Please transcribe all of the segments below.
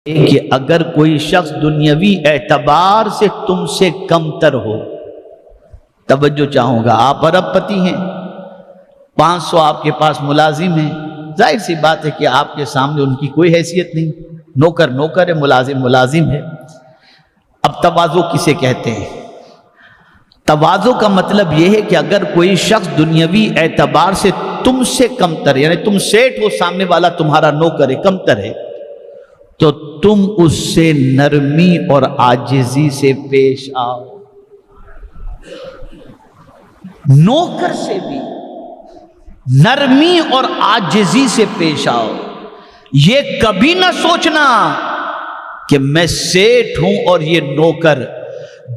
کہ اگر کوئی شخص دنیاوی اعتبار سے تم سے کمتر ہو، توجہ چاہوں گا، آپ ارب پتی ہیں، 500 آپ کے پاس ملازم ہیں، ظاہر سی بات ہے کہ آپ کے سامنے ان کی کوئی حیثیت نہیں، نوکر ہے، ملازم ہے۔ اب تواضع کسے کہتے ہیں؟ تواضع کا مطلب یہ ہے کہ اگر کوئی شخص دنیاوی اعتبار سے تم سے کمتر، یعنی تم سیٹھ ہو، سامنے والا تمہارا نوکر ہے، کمتر ہے، تو تم اس سے نرمی اور عاجزی سے پیش آؤ۔ نوکر سے بھی نرمی اور عاجزی سے پیش آؤ۔ یہ کبھی نہ سوچنا کہ میں سیٹھ ہوں اور یہ نوکر،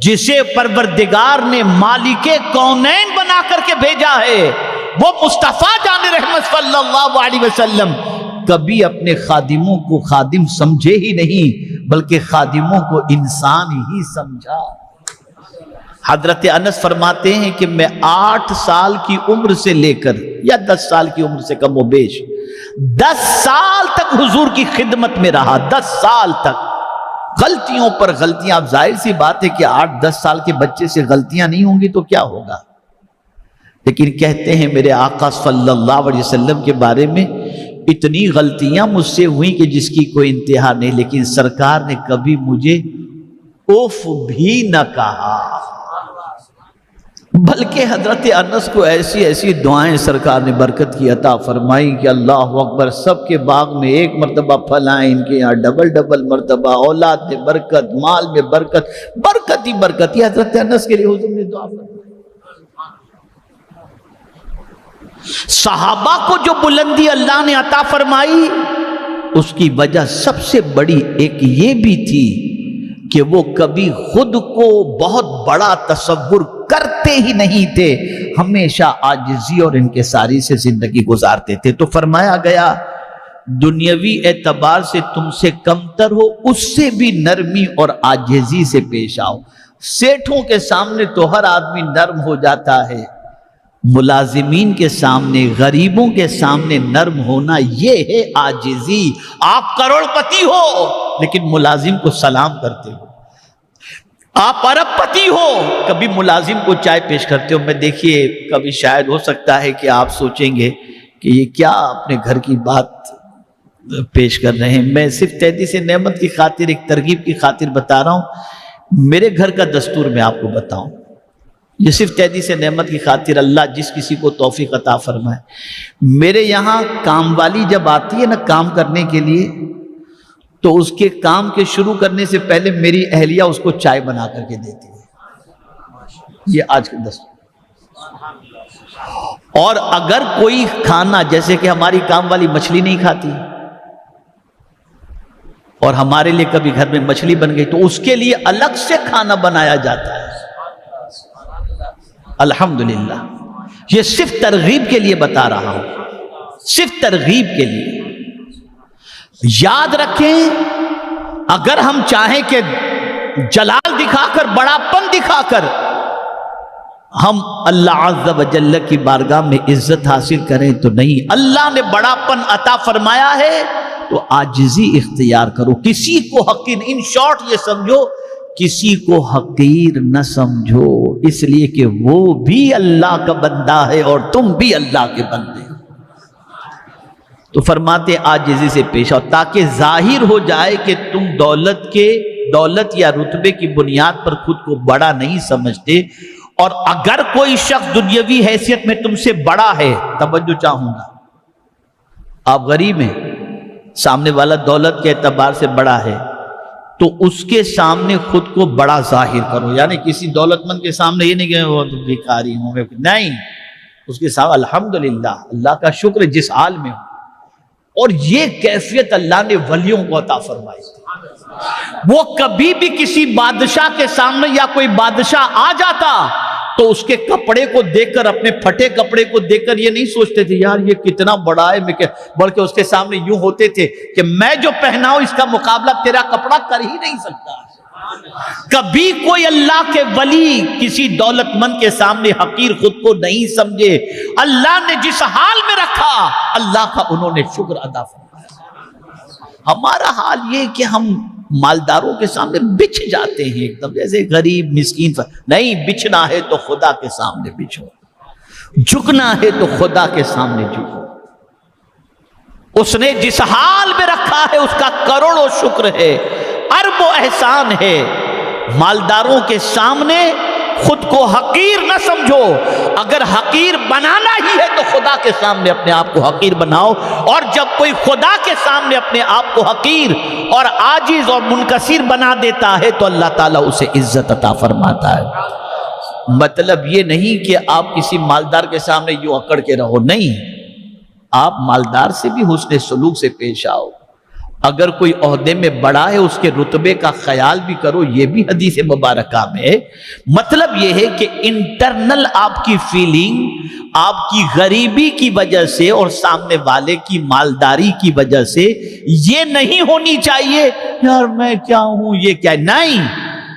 جسے پروردگار نے مالک کونین بنا کر کے بھیجا ہے، وہ مصطفیٰ جان رحمت صلی اللہ علیہ وسلم کبھی اپنے خادموں کو خادم سمجھے ہی نہیں، بلکہ خادموں کو انسان ہی سمجھا۔ حضرت انس فرماتے ہیں کہ میں 8 سال کی عمر سے لے کر یا 10 سال کی عمر سے کم و بیش 10 سال تک حضور کی خدمت میں رہا، 10 سال تک، غلطیوں پر غلطیاں۔ اب ظاہر سی بات ہے کہ 8-10 سال کے بچے سے غلطیاں نہیں ہوں گی تو کیا ہوگا، لیکن کہتے ہیں میرے آقا صلی اللہ علیہ وسلم کے بارے میں، اتنی غلطیاں مجھ سے ہوئیں کہ جس کی کوئی انتہا نہیں، لیکن سرکار نے کبھی مجھے اوف بھی نہ کہا، بلکہ حضرت انس کو ایسی دعائیں سرکار نے برکت کی عطا فرمائی کہ اللہ اکبر، سب کے باغ میں ایک مرتبہ پھل آئیں، ان کے یہاں ڈبل مرتبہ، اولاد میں برکت، مال میں برکت، برکت ہی برکت۔ یہ حضرت انس کے لیے حضور نے دعا فرمائی۔ صحابہ کو جو بلندی اللہ نے عطا فرمائی، اس کی وجہ سب سے بڑی ایک یہ بھی تھی کہ وہ کبھی خود کو بہت بڑا تصور کرتے ہی نہیں تھے، ہمیشہ عاجزی اور انکساری سے زندگی گزارتے تھے۔ تو فرمایا گیا دنیاوی اعتبار سے تم سے کمتر ہو، اس سے بھی نرمی اور عاجزی سے پیش آؤ۔ سیٹھوں کے سامنے تو ہر آدمی نرم ہو جاتا ہے، ملازمین کے سامنے، غریبوں کے سامنے نرم ہونا یہ ہے عاجزی۔ آپ کروڑ پتی ہو لیکن ملازم کو سلام کرتے ہو، آپ ارب پتی ہو کبھی ملازم کو چائے پیش کرتے ہو۔ میں دیکھیے کبھی شاید ہو سکتا ہے کہ آپ سوچیں گے کہ یہ کیا اپنے گھر کی بات پیش کر رہے ہیں، میں صرف تحدیث نعمت کی خاطر، ایک ترغیب کی خاطر بتا رہا ہوں۔ میرے گھر کا دستور میں آپ کو بتاؤں، یہ صرف تحدیث نعمت کی خاطر، اللہ جس کسی کو توفیق عطا فرمائے۔ میرے یہاں کام والی جب آتی ہے نا کام کرنے کے لیے، تو اس کے کام کے شروع کرنے سے پہلے میری اہلیہ اس کو چائے بنا کر کے دیتی ہے، یہ آج کا دستور۔ اور اگر کوئی کھانا، جیسے کہ ہماری کام والی مچھلی نہیں کھاتی اور ہمارے لیے کبھی گھر میں مچھلی بن گئی، تو اس کے لیے الگ سے کھانا بنایا جاتا ہے۔ الحمدللہ، یہ صرف ترغیب کے لیے بتا رہا ہوں، صرف ترغیب کے لیے۔ یاد رکھیں، اگر ہم چاہیں کہ جلال دکھا کر، بڑا پن دکھا کر ہم اللہ عز و جل کی بارگاہ میں عزت حاصل کریں تو نہیں، اللہ نے بڑا پن عطا فرمایا ہے تو عاجزی اختیار کرو، کسی کو حقیر، ان شارٹ یہ سمجھو، کسی کو حقیر نہ سمجھو، اس لیے کہ وہ بھی اللہ کا بندہ ہے اور تم بھی اللہ کے بندے ہو۔ تو فرماتے عاجزی سے پیش آؤ، تاکہ ظاہر ہو جائے کہ تم دولت یا رتبے کی بنیاد پر خود کو بڑا نہیں سمجھتے۔ اور اگر کوئی شخص دنیاوی حیثیت میں تم سے بڑا ہے، توجہ چاہوں گا، آپ غریب ہیں، سامنے والا دولت کے اعتبار سے بڑا ہے، تو اس کے سامنے خود کو بڑا ظاہر کرو، یعنی کسی دولت مند کے سامنے یہ نہیں کہ وہ تو بھکاری ہوں، نہیں، اس کے سامنے الحمدللہ، اللہ کا شکر جس حال میں ہوں۔ اور یہ کیفیت اللہ نے ولیوں کو عطا فرمائی، وہ کبھی بھی کسی بادشاہ کے سامنے، یا کوئی بادشاہ آ جاتا تو اس کے کپڑے کو دیکھ کر، اپنے پھٹے کپڑے کو دیکھ کر یہ نہیں سوچتے تھے یار یہ کتنا بڑا ہے، بلکہ اس کے سامنے یوں ہوتے تھے کہ میں جو پہناؤں اس کا مقابلہ تیرا کپڑا کر ہی نہیں سکتا۔ کبھی کوئی اللہ کے ولی کسی دولت مند کے سامنے حقیر خود کو نہیں سمجھے، اللہ نے جس حال میں رکھا اللہ کا انہوں نے شکر ادا فرمایا۔ ہمارا حال یہ کہ ہم مالداروں کے سامنے بچھ جاتے ہیں ایک دم جیسے غریب مسکین. نہیں، بچھنا ہے تو خدا کے سامنے بچھو، جھکنا ہے تو خدا کے سامنے جھکو. اس نے جس حال میں رکھا ہے اس کا کروڑوں شکر ہے، اربوں احسان ہے. مالداروں کے سامنے خود کو حقیر نہ سمجھو. اگر حقیر بنانا ہی ہے تو خدا کے سامنے اپنے آپ کو حقیر بناؤ. اور جب کوئی خدا کے سامنے اپنے آپ کو حقیر اور عاجز اور منکسر بنا دیتا ہے تو اللہ تعالیٰ اسے عزت عطا فرماتا ہے. مطلب یہ نہیں کہ آپ کسی مالدار کے سامنے یوں اکڑ کے رہو، نہیں، آپ مالدار سے بھی حسن سلوک سے پیش آؤ. اگر کوئی عہدے میں بڑا ہے اس کے رتبے کا خیال بھی کرو، یہ بھی حدیث مبارکہ میں ہے. مطلب یہ ہے کہ انٹرنل آپ کی فیلنگ آپ کی غریبی کی وجہ سے اور سامنے والے کی مالداری کی وجہ سے یہ نہیں ہونی چاہیے یار میں کیا ہوں یہ کیا. نہیں،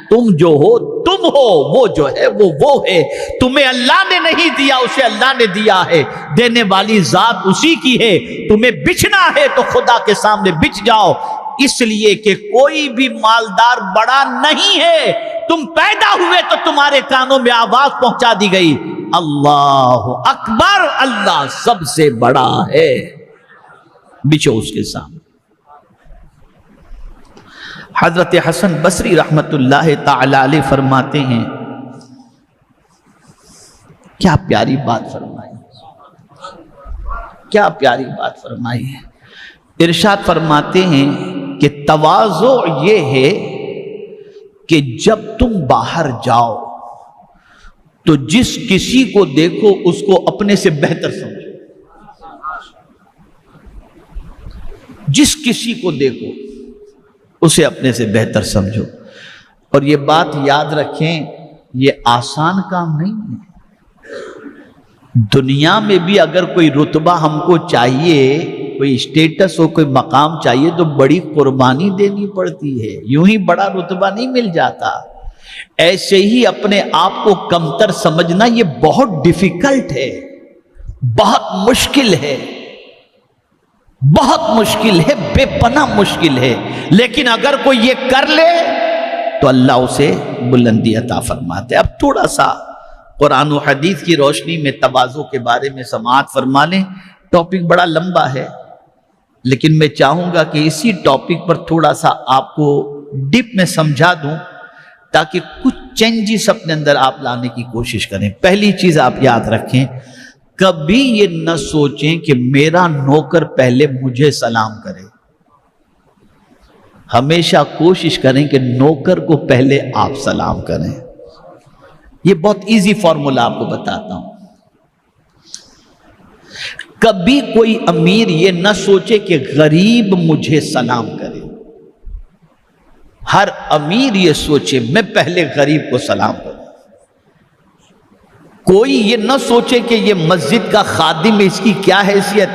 تم جو ہو تم ہو، وہ جو ہے وہ ہے. تمہیں اللہ نے نہیں دیا، اسے اللہ نے دیا ہے. دینے والی ذات اسی کی ہے. تمہیں بچھنا ہے تو خدا کے سامنے بچھ جاؤ، اس لیے کہ کوئی بھی مالدار بڑا نہیں ہے. تم پیدا ہوئے تو تمہارے کانوں میں آواز پہنچا دی گئی، اللہ اکبر، اللہ سب سے بڑا ہے. بچھو اس کے سامنے. حضرت حسن بصری رحمت اللہ تعالی علیہ فرماتے ہیں، کیا پیاری بات فرمائی، کیا پیاری بات فرمائی ہے. ارشاد فرماتے ہیں کہ تواضع یہ ہے کہ جب تم باہر جاؤ تو جس کسی کو دیکھو اس کو اپنے سے بہتر سمجھو. جس کسی کو دیکھو اسے اپنے سے بہتر سمجھو. اور یہ بات یاد رکھیں، یہ آسان کام نہیں ہے. دنیا میں بھی اگر کوئی رتبہ ہم کو چاہیے، کوئی اسٹیٹس ہو، کوئی مقام چاہیے تو بڑی قربانی دینی پڑتی ہے. یوں ہی بڑا رتبہ نہیں مل جاتا. ایسے ہی اپنے آپ کو کمتر سمجھنا یہ بہت ڈیفیکلٹ ہے، بہت مشکل ہے، بہت مشکل ہے، بے پناہ مشکل ہے. لیکن اگر کوئی یہ کر لے تو اللہ اسے بلندی عطا فرماتے. اب تھوڑا سا قرآن و حدیث کی روشنی میں تواضع کے بارے میں سماعت فرما لیں. ٹاپک بڑا لمبا ہے لیکن میں چاہوں گا کہ اسی ٹاپک پر تھوڑا سا آپ کو ڈیپ میں سمجھا دوں تاکہ کچھ چینجز اپنے اندر آپ لانے کی کوشش کریں. پہلی چیز آپ یاد رکھیں، کبھی یہ نہ سوچیں کہ میرا نوکر پہلے مجھے سلام کرے. ہمیشہ کوشش کریں کہ نوکر کو پہلے آپ سلام کریں. یہ بہت ایزی فارمولا آپ کو بتاتا ہوں. کبھی کوئی امیر یہ نہ سوچے کہ غریب مجھے سلام کرے. ہر امیر یہ سوچے میں پہلے غریب کو سلام کروں. کوئی یہ نہ سوچے کہ یہ مسجد کا خادم ہے، اس کی کیا حیثیت.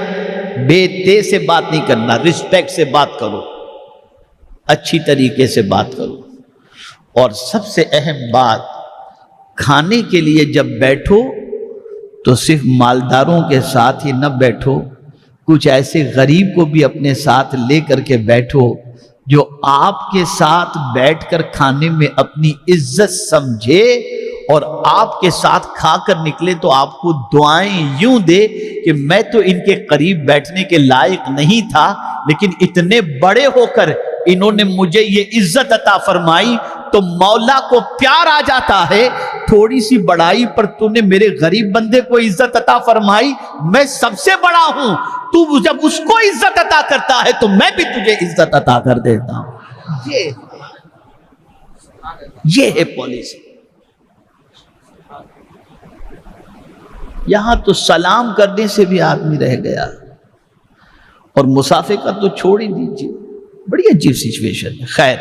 بے تے سے بات نہیں کرنا، رسپیکٹ سے بات کرو، اچھی طریقے سے بات کرو. اور سب سے اہم بات، کھانے کے لیے جب بیٹھو تو صرف مالداروں کے ساتھ ہی نہ بیٹھو، کچھ ایسے غریب کو بھی اپنے ساتھ لے کر کے بیٹھو جو آپ کے ساتھ بیٹھ کر کھانے میں اپنی عزت سمجھے اور آپ کے ساتھ کھا کر نکلے تو آپ کو دعائیں یوں دے کہ میں تو ان کے قریب بیٹھنے کے لائق نہیں تھا، لیکن اتنے بڑے ہو کر انہوں نے مجھے یہ عزت عطا فرمائی. تو مولا کو پیار آ جاتا ہے، تھوڑی سی بڑائی پر تو نے میرے غریب بندے کو عزت عطا فرمائی، میں سب سے بڑا ہوں، تو جب اس کو عزت عطا کرتا ہے تو میں بھی تجھے عزت عطا کر دیتا ہوں. یہ ہے پالیسی. یہاں تو سلام کرنے سے بھی آدمی رہ گیا، اور مسافر کا تو چھوڑ ہی دیجیے. بڑی عجیب سچویشن ہے. خیر،